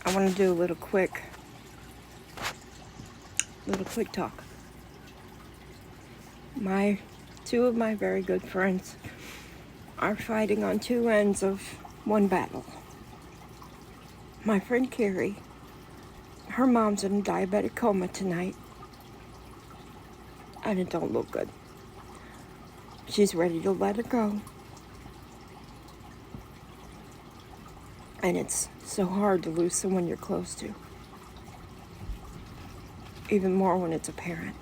I want to do a little quick talk. Two of my very good friends are fighting on two ends of one battle. My friend Carrie, her mom's in a diabetic coma tonight, and it don't look good. She's ready to let her go. And it's so hard to lose someone you're close to. Even more when it's a parent.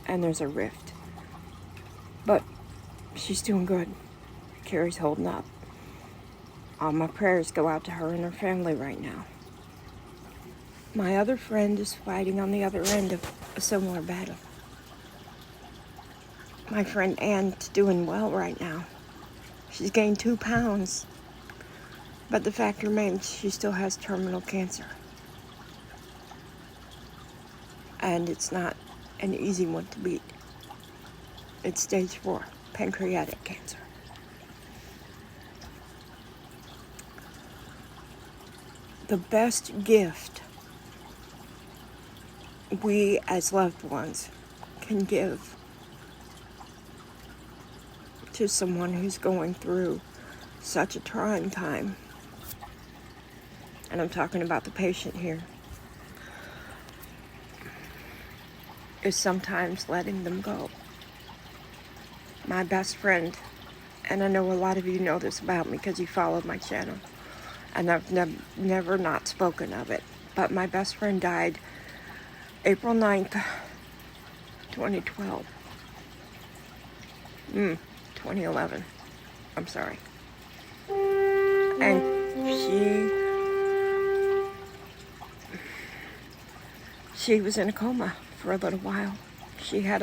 And there's a rift. But she's doing good. Carrie's holding up. All my prayers go out to her and her family right now. My other friend is fighting on the other end of a similar battle. My friend Ann's doing well right now. She's gained 2 pounds. But the fact remains she still has terminal cancer. And it's not an easy one to beat. It's stage 4, pancreatic cancer. The best gift we as loved ones can give to someone who's going through such a trying time, and I'm talking about the patient here, is sometimes letting them go. My best friend, and I know a lot of you know this about me because you followed my channel, and I've never not spoken of it, but my best friend died April 9th, 2012. 2011. I'm sorry. And she was in a coma for a little while. She had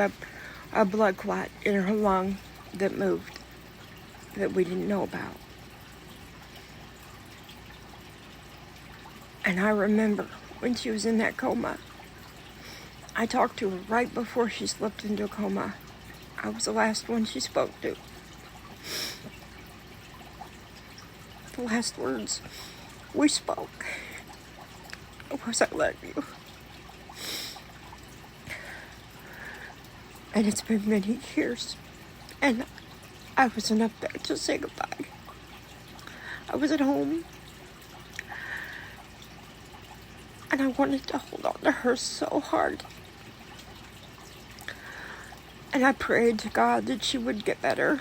a blood clot in her lung that moved, that we didn't know about. And I remember when she was in that coma, I talked to her right before she slipped into a coma. I was the last one she spoke to. The last words we spoke was, "I love you." And it's been many years, and I wasn't up there to say goodbye. I was at home, and I wanted to hold on to her so hard. And I prayed to God that she would get better.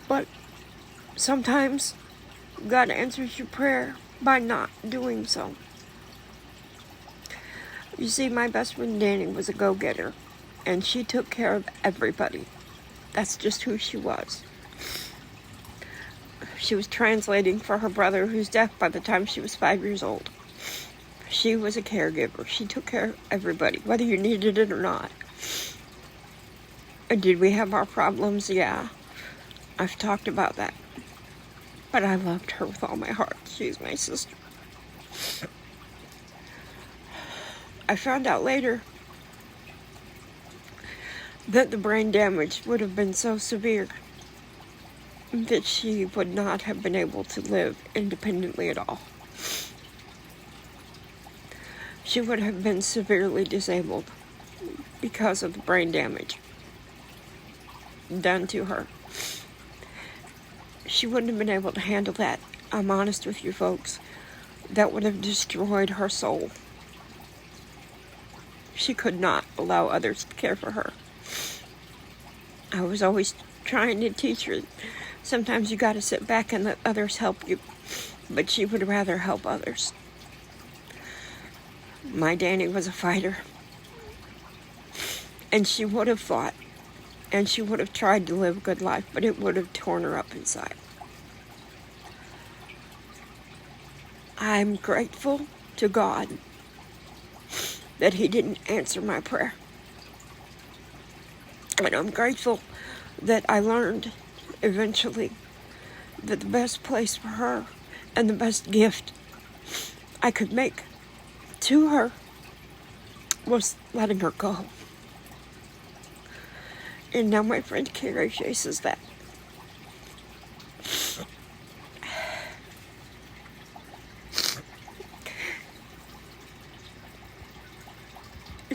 But sometimes God answers your prayer by not doing so. You see, my best friend Danny was a go-getter, and she took care of everybody. That's just who she was. She was translating for her brother, who's deaf, by the time she was 5 years old. She was a caregiver. She took care of everybody, whether you needed it or not. And did we have our problems? Yeah. I've talked about that. But I loved her with all my heart. She's my sister. I found out later that the brain damage would have been so severe that she would not have been able to live independently at all. She would have been severely disabled because of the brain damage done to her. She wouldn't have been able to handle that. I'm honest with you folks. That would have destroyed her soul. She could not allow others to care for her. I was always trying to teach her, sometimes you gotta sit back and let others help you. But she would rather help others. My Danny was a fighter. And she would have fought. And she would have tried to live a good life, but it would have torn her up inside. I'm grateful to God that He didn't answer my prayer. And I'm grateful that I learned eventually that the best place for her and the best gift I could make to her was letting her go. And now my friend Carrie faces that.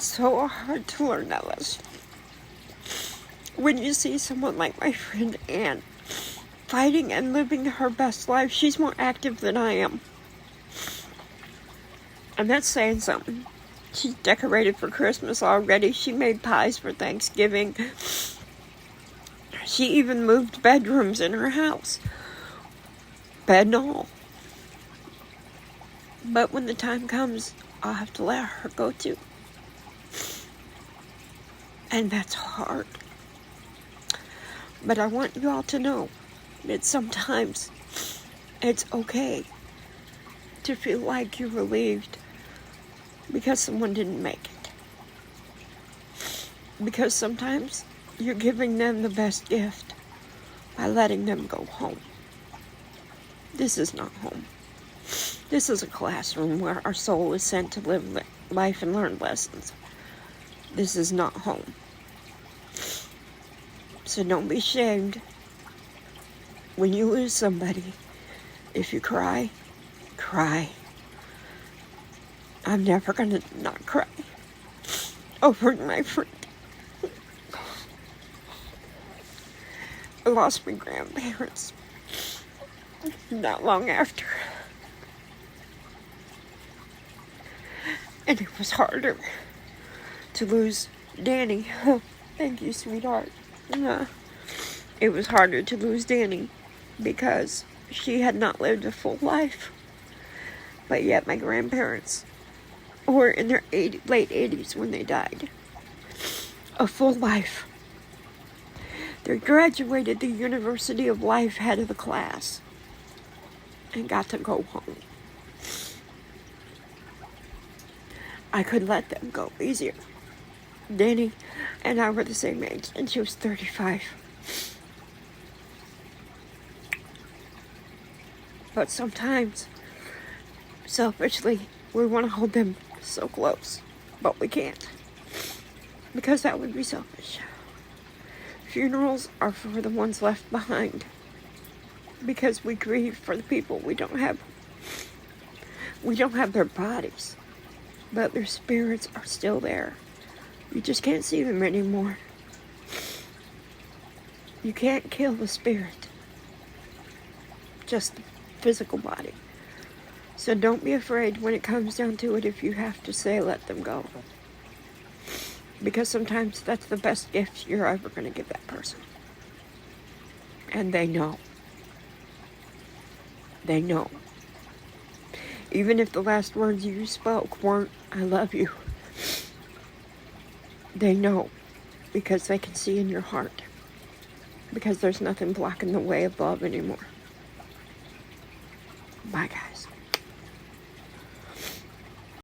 It's so hard to learn that lesson. When you see someone like my friend Anne fighting and living her best life, she's more active than I am. And that's saying something. She's decorated for Christmas already. She made pies for Thanksgiving. She even moved bedrooms in her house. Bed and all. But when the time comes, I'll have to let her go too. And that's hard. But I want you all to know that sometimes it's okay to feel like you're relieved because someone didn't make it. Because sometimes you're giving them the best gift by letting them go home. This is not home. This is a classroom where our soul is sent to live life and learn lessons. This is not home. So don't be ashamed when you lose somebody. If you cry, cry. I'm never gonna not cry over my friend. I lost my grandparents not long after. And it was harder to lose Danny. Thank you, sweetheart. It was harder to lose Danny because she had not lived a full life. But yet my grandparents were in their late 80s when they died. A full life. They graduated the University of Life head of the class and got to go home. I could let them go easier. Danny and I were the same age, and she was 35. But sometimes, selfishly, we want to hold them so close, but we can't. Because that would be selfish. Funerals are for the ones left behind. Because we grieve for the people we don't have. We don't have their bodies, but their spirits are still there. You just can't see them anymore. You can't kill the spirit. Just the physical body. So don't be afraid when it comes down to it if you have to say let them go. Because sometimes that's the best gift you're ever going to give that person. And they know. They know. Even if the last words you spoke weren't, I love you. They know. Because they can see in your heart. Because there's nothing blocking the way of love anymore. Bye, guys.